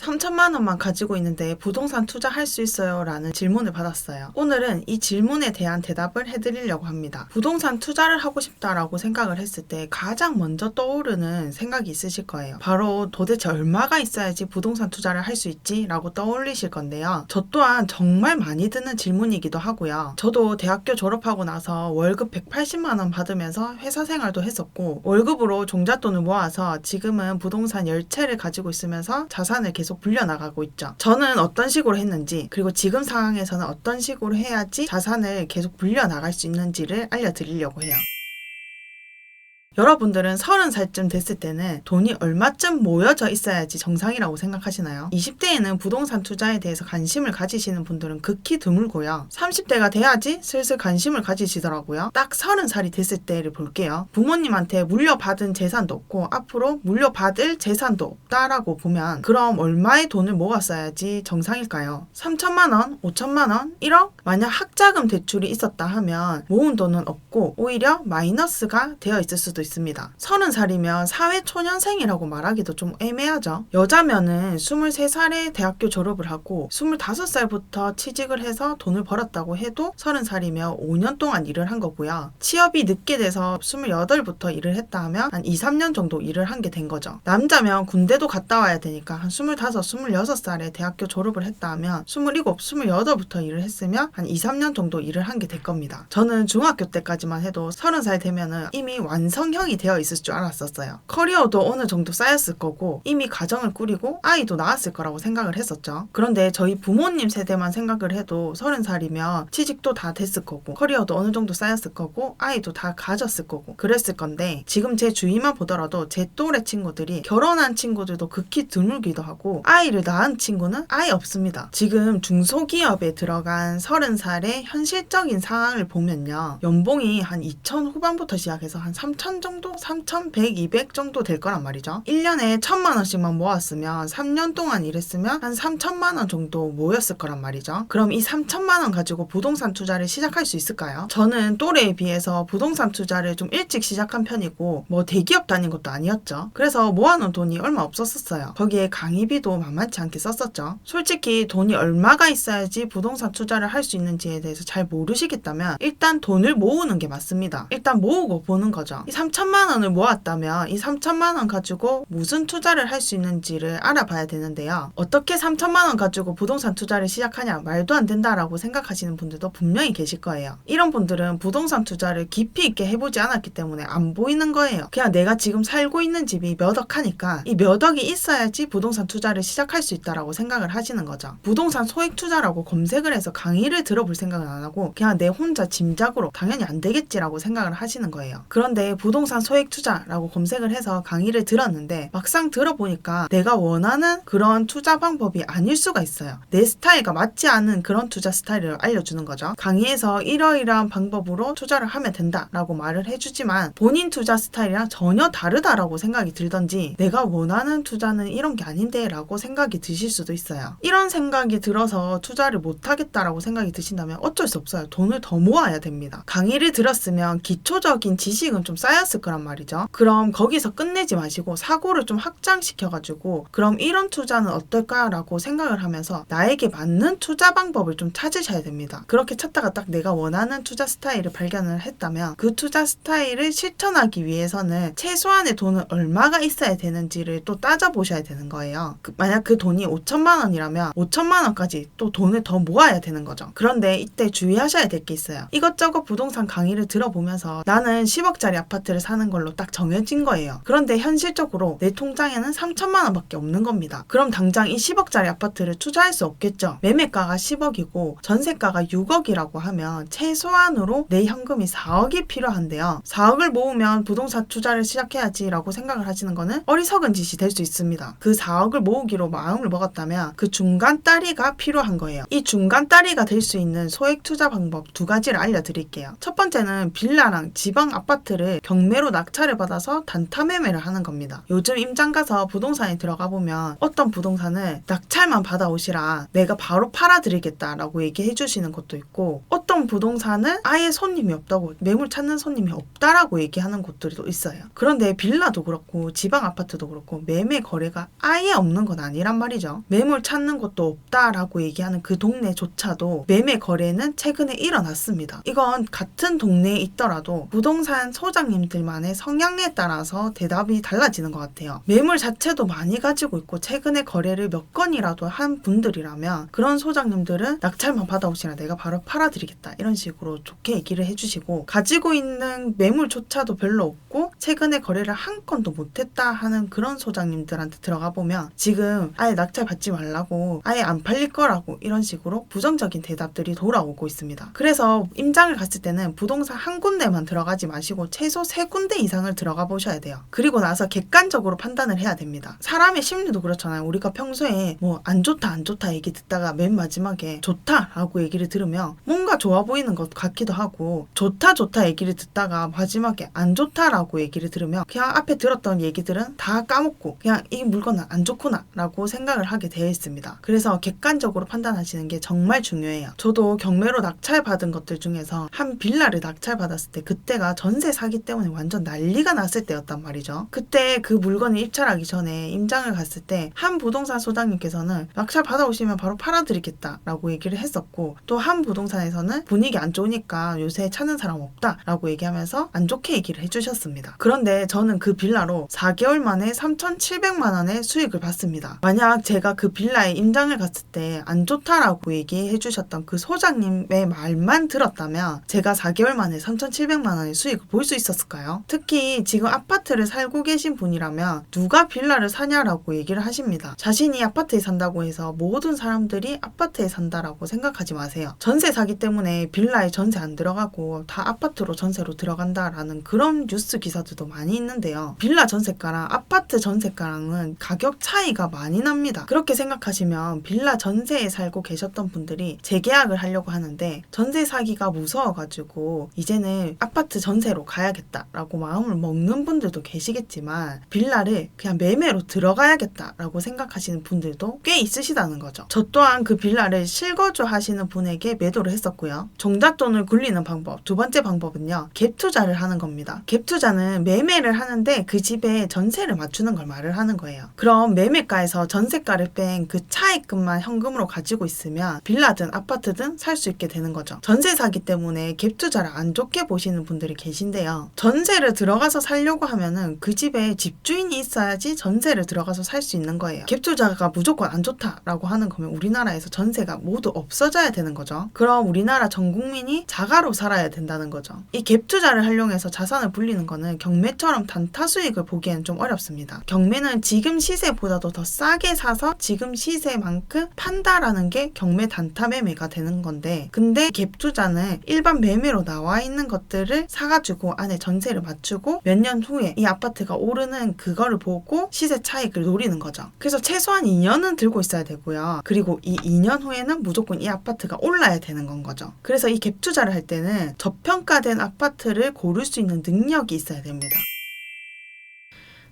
3천만 원만 가지고 있는데 부동산 투자할 수 있어요? 라는 질문을 받았어요. 오늘은 이 질문에 대한 대답을 해드리려고 합니다. 부동산 투자를 하고 싶다라고 생각을 했을 때 가장 먼저 떠오르는 생각이 있으실 거예요. 바로 도대체 얼마가 있어야지 부동산 투자를 할 수 있지? 라고 떠올리실 건데요. 저 또한 정말 많이 드는 질문이기도 하고요. 저도 대학교 졸업하고 나서 월급 180만 원 받으면서 회사 생활도 했었고, 월급으로 종잣돈을 모아서 지금은 부동산 10채를 가지고 있으면서 자산을 계속 불려나가고 있죠. 저는 어떤 식으로 했는지, 그리고 지금 상황에서는 어떤 식으로 해야지 자산을 계속 불려나갈 수 있는지를 알려드리려고 해요. 여러분들은 30살쯤 됐을 때는 돈이 얼마쯤 모여져 있어야지 정상이라고 생각하시나요? 20대에는 부동산 투자에 대해서 관심을 가지시는 분들은 극히 드물고요. 30대가 돼야지 슬슬 관심을 가지시더라고요. 딱 30살이 됐을 때를 볼게요. 부모님한테 물려받은 재산도 없고 앞으로 물려받을 재산도 없다라고 보면 그럼 얼마의 돈을 모았어야지 정상일까요? 3천만 원, 5천만 원, 1억? 만약 학자금 대출이 있었다 하면 모은 돈은 없고 오히려 마이너스가 되어 있을 수도 있습니다. 30살이면 사회초년생이라고 말하기도 좀 애매하죠. 여자면은 23살에 대학교 졸업을 하고 25살부터 취직을 해서 돈을 벌었다고 해도 30살이면 5년 동안 일을 한 거고요. 취업이 늦게 돼서 28부터 일을 했다 하면 한 2, 3년 정도 일을 한 게 된 거죠. 남자면 군대도 갔다 와야 되니까 한 25, 26살에 대학교 졸업을 했다 하면 27, 28부터 일을 했으면 한 2, 3년 정도 일을 한 게 될 겁니다. 저는 중학교 때까지만 해도 30살 되면은 이미 완성형이 되어 있을 줄 알았었어요. 커리어도 어느 정도 쌓였을 거고 이미 가정을 꾸리고 아이도 낳았을 거라고 생각을 했었죠. 그런데 저희 부모님 세대만 생각을 해도 30살이면 취직도 다 됐을 거고 커리어도 어느 정도 쌓였을 거고 아이도 다 가졌을 거고 그랬을 건데 지금 제 주위만 보더라도 제 또래 친구들이 결혼한 친구들도 극히 드물기도 하고 아이를 낳은 친구는 아예 없습니다. 지금 중소기업에 들어간 30살의 현실적인 상황을 보면요. 연봉이 한 2천 후반부터 시작해서 한 3천 정도? 3,100, 200 정도 될 거란 말이죠. 1년에 1,000만 원씩만 모았으면 3년 동안 일했으면 한 3천만 원 정도 모였을 거란 말이죠. 그럼 이 3천만 원 가지고 부동산 투자를 시작할 수 있을까요? 저는 또래에 비해서 부동산 투자를 좀 일찍 시작한 편이고 뭐 대기업 다닌 것도 아니었죠. 그래서 모아놓은 돈이 얼마 없었어요. 거기에 강의비도 만만치 않게 썼었죠. 솔직히 돈이 얼마가 있어야지 부동산 투자를 할 수 있는지에 대해서 잘 모르시겠다면 일단 돈을 모으는 게 맞습니다. 일단 모으고 보는 거죠. 이 3천만 원을 모았다면 이 3천만 원 가지고 무슨 투자를 할 수 있는지를 알아봐야 되는데요. 어떻게 3천만 원 가지고 부동산 투자를 시작하냐 말도 안 된다라고 생각하시는 분들도 분명히 계실 거예요. 이런 분들은 부동산 투자를 깊이 있게 해보지 않았기 때문에 안 보이는 거예요. 그냥 내가 지금 살고 있는 집이 몇 억 하니까 이 몇 억이 있어야지 부동산 투자를 시작할 수 있다라고 생각을 하시는 거죠. 부동산 소액 투자라고 검색을 해서 강의를 들어볼 생각은 안 하고 그냥 내 혼자 짐작으로 당연히 안 되겠지라고 생각을 하시는 거예요. 그런데 부동산 소액 투자라고 검색을 해서 강의를 들었는데 막상 들어보니까 내가 원하는 그런 투자 방법이 아닐 수가 있어요. 내 스타일과 맞지 않은 그런 투자 스타일을 알려주는 거죠. 강의에서 이러이러한 방법으로 투자를 하면 된다라고 말을 해주지만 본인 투자 스타일이랑 전혀 다르다라고 생각이 들던지 내가 원하는 투자는 이런 게 아닌데 라고 생각이 드실 수도 있어요. 이런 생각이 들어서 투자를 못하겠다라고 생각이 드신다면 어쩔 수 없어요. 돈을 더 모아야 됩니다. 강의를 들었으면 기초적인 지식은 좀 쌓였을 거란 말이죠. 그럼 거기서 끝내지 마시고 사고를 좀 확장시켜가지고 그럼 이런 투자는 어떨까라고 생각을 하면서 나에게 맞는 투자 방법을 좀 찾으셔야 됩니다. 그렇게 찾다가 딱 내가 원하는 투자 스타일을 발견을 했다면 그 투자 스타일을 실천하기 위해서는 최소한의 돈은 얼마가 있어야 되는지를 또 따져보셔야 되는 거예요. 만약 그 돈이 5천만 원이라면 5천만 원까지 또 돈을 더 모아야 되는 거죠. 그런데 이때 주의하셔야 될 게 있어요. 이것저것 부동산 강의를 들어보면서 나는 10억짜리 아파트를 사는 걸로 딱 정해진 거예요. 그런데 현실적으로 내 통장에는 3천만 원밖에 없는 겁니다. 그럼 당장 이 10억짜리 아파트를 투자할 수 없겠죠. 매매가가 10억이고 전세가가 6억이라고 하면 최소한으로 내 현금이 4억이 필요한데요. 4억을 모으면 부동산 투자를 시작해야지 라고 생각을 하시는 거는 어리석은 짓이 될 수 있습니다. 그 4억을 모으기로 마음을 먹었다면 그 중간 다리가 필요한 거예요. 이 중간 다리가 될 수 있는 소액 투자 방법 두 가지를 알려드릴게요. 첫 번째는 빌라랑 지방 아파트를 경매 경매로 낙찰을 받아서 단타 매매를 하는 겁니다. 요즘 임장 가서 부동산에 들어가 보면 어떤 부동산은 낙찰만 받아오시라 내가 바로 팔아드리겠다라고 얘기해 주시는 것도 있고, 어떤 부동산은 아예 손님이 없다고, 매물 찾는 손님이 없다라고 얘기하는 곳들도 있어요. 그런데 빌라도 그렇고 지방 아파트도 그렇고 매매 거래가 아예 없는 건 아니란 말이죠. 매물 찾는 곳도 없다라고 얘기하는 그 동네조차도 매매 거래는 최근에 일어났습니다. 이건 같은 동네에 있더라도 부동산 소장님들만의 성향에 따라서 대답이 달라지는 것 같아요. 매물 자체도 많이 가지고 있고 최근에 거래를 몇 건이라도 한 분들이라면 그런 소장님들은 낙찰만 받아오시라 내가 바로 팔아드리겠다 이런 식으로 좋게 얘기를 해주시고, 가지고 있는 매물조차도 별로 없고 최근에 거래를 한 건도 못했다 하는 그런 소장님들한테 들어가 보면 지금 아예 낙찰 받지 말라고, 아예 안 팔릴 거라고 이런 식으로 부정적인 대답들이 돌아오고 있습니다. 그래서 임장을 갔을 때는 부동산 한 군데만 들어가지 마시고 최소 3군데 이상을 들어가 보셔야 돼요. 그리고 나서 객관적으로 판단을 해야 됩니다. 사람의 심리도 그렇잖아요. 우리가 평소에 뭐 안 좋다 안 좋다 얘기 듣다가 맨 마지막에 좋다라고 얘기를 들으면 뭔가 좋아 보이는 것 같기도 하고, 좋다 좋다 얘기를 듣다가 마지막에 안 좋다라고 얘기를 들으면 그냥 앞에 들었던 얘기들은 다 까먹고 그냥 이 물건은 안 좋구나 라고 생각을 하게 되어 있습니다. 그래서 객관적으로 판단하시는 게 정말 중요해요. 저도 경매로 낙찰받은 것들 중에서 한 빌라를 낙찰받았을 때 그때가 전세 사기 때문에 완전 난리가 났을 때였단 말이죠. 그때 그 물건을 입찰하기 전에 임장을 갔을 때 한 부동산 소장님께서는 낙찰 받아오시면 바로 팔아드리겠다 라고 얘기를 했었고, 또 한 부동산에서는 분위기 안 좋으니까 요새 찾는 사람 없다 라고 얘기하면서 안 좋게 얘기를 해주셨습니다. 그런데 저는 그 빌라로 4개월 만에 3,700만 원의 수익을 봤습니다. 만약 제가 그 빌라에 임장을 갔을 때 안 좋다라고 얘기해 주셨던 그 소장님의 말만 들었다면 제가 4개월 만에 3,700만 원의 수익을 볼 수 있었을까요? 특히 지금 아파트를 살고 계신 분이라면 누가 빌라를 사냐라고 얘기를 하십니다. 자신이 아파트에 산다고 해서 모든 사람들이 아파트에 산다라고 생각하지 마세요. 전세 사기 때문에 빌라에 전세 안 들어가고 다 아파트로 전세로 들어간다라는 그런 뉴스 기사들도 많이 있는데요. 빌라 전세가랑 아파트 전세가랑은 가격 차이가 많이 납니다. 그렇게 생각하시면 빌라 전세에 살고 계셨던 분들이 재계약을 하려고 하는데 전세 사기가 무서워가지고 이제는 아파트 전세로 가야겠다라고 마음을 먹는 분들도 계시겠지만, 빌라를 그냥 매매로 들어가야겠다라고 생각하시는 분들도 꽤 있으시다는 거죠. 저 또한 그 빌라를 실거주 하시는 분에게 매도를 했었고요. 종잣돈을 굴리는 방법, 두 번째 방법은요, 갭 투자를 하는 겁니다. 갭 투자는 매매를 하는데 그 집에 전세를 맞추는 걸 말을 하는 거예요. 그럼 매매가에서 전세가를 뺀 그 차익금만 현금으로 가지고 있으면 빌라든 아파트든 살 수 있게 되는 거죠. 전세 사기 때문에 갭 투자를 안 좋게 보시는 분들이 계신데요. 전세를 들어가서 살려고 하면은 그 집에 집주인이 있어야지 전세를 들어가서 살 수 있는 거예요. 갭 투자가 무조건 안 좋다라고 하는 거면 우리나라에서 전세가 모두 없어져야 되는 거죠. 그럼 우리나라 전 국민이 자가로 살아야 된다는 거죠. 이 갭 투자를 활용해서 자산을 불리는 거는 경매처럼 단타 수익을 보기에는 좀 어렵습니다. 경매는 지금 시세보다도 더 싸게 사서 지금 시세만큼 판다라는 게 경매 단타 매매가 되는 건데, 근데 갭 투자는 일반 매매로 나와 있는 것들을 사가지고 안에 전세를 맞추고 몇 년 후에 이 아파트가 오르는 그거를 보고 시세 차익을 노리는 거죠. 그래서 최소한 2년은 들고 있어야 되고요. 그리고 이 2년 후에는 무조건 이 아파트가 올라야 되는 건 거죠. 그래서 이 갭 투자를 할 때는 저평가된 아파트를 고를 수 있는 능력이 있어야 됩니다.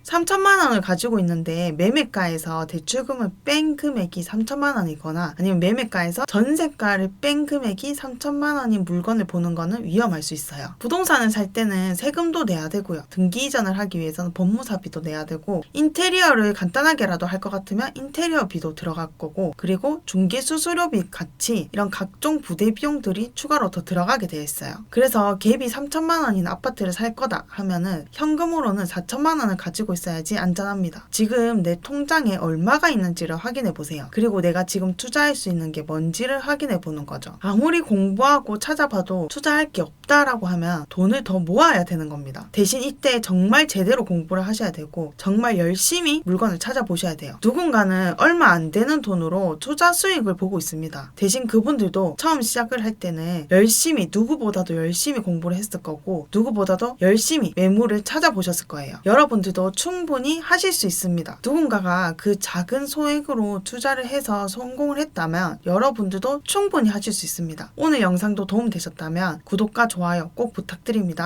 3천만 원을 가지고 있는데 매매가에서 대출금을 뺀 금액이 3천만 원이거나 아니면 매매가에서 전세가를 뺀 금액이 3천만 원인 물건을 보는 거는 위험할 수 있어요. 부동산을 살 때는 세금도 내야 되고요. 등기 이전을 하기 위해서는 법무사비도 내야 되고, 인테리어를 간단하게라도 할 것 같으면 인테리어비도 들어갈 거고, 그리고 중개수수료비 같이 이런 각종 부대 비용들이 추가로 더 들어가게 되어 있어요. 그래서 갭이 3천만 원인 아파트를 살 거다 하면은 현금으로는 4천만 원을 가지고 있어야지 안전합니다. 지금 내 통장에 얼마가 있는지를 확인해 보세요. 그리고 내가 지금 투자할 수 있는 게 뭔지를 확인해 보는 거죠. 아무리 공부하고 찾아봐도 투자할 게 없다라고 하면 돈을 더 모아야 되는 겁니다. 대신 이때 정말 제대로 공부를 하셔야 되고 정말 열심히 물건을 찾아보셔야 돼요. 누군가는 얼마 안 되는 돈으로 투자 수익을 보고 있습니다. 대신 그분들도 처음 시작을 할 때는 열심히, 누구보다도 열심히 공부를 했을 거고 누구보다도 열심히 매물을 찾아보셨을 거예요. 여러분들도 충분히 하실 수 있습니다. 누군가가 그 작은 소액으로 투자를 해서 성공을 했다면 여러분들도 충분히 하실 수 있습니다. 오늘 영상도 도움되셨다면 구독과 좋아요 꼭 부탁드립니다.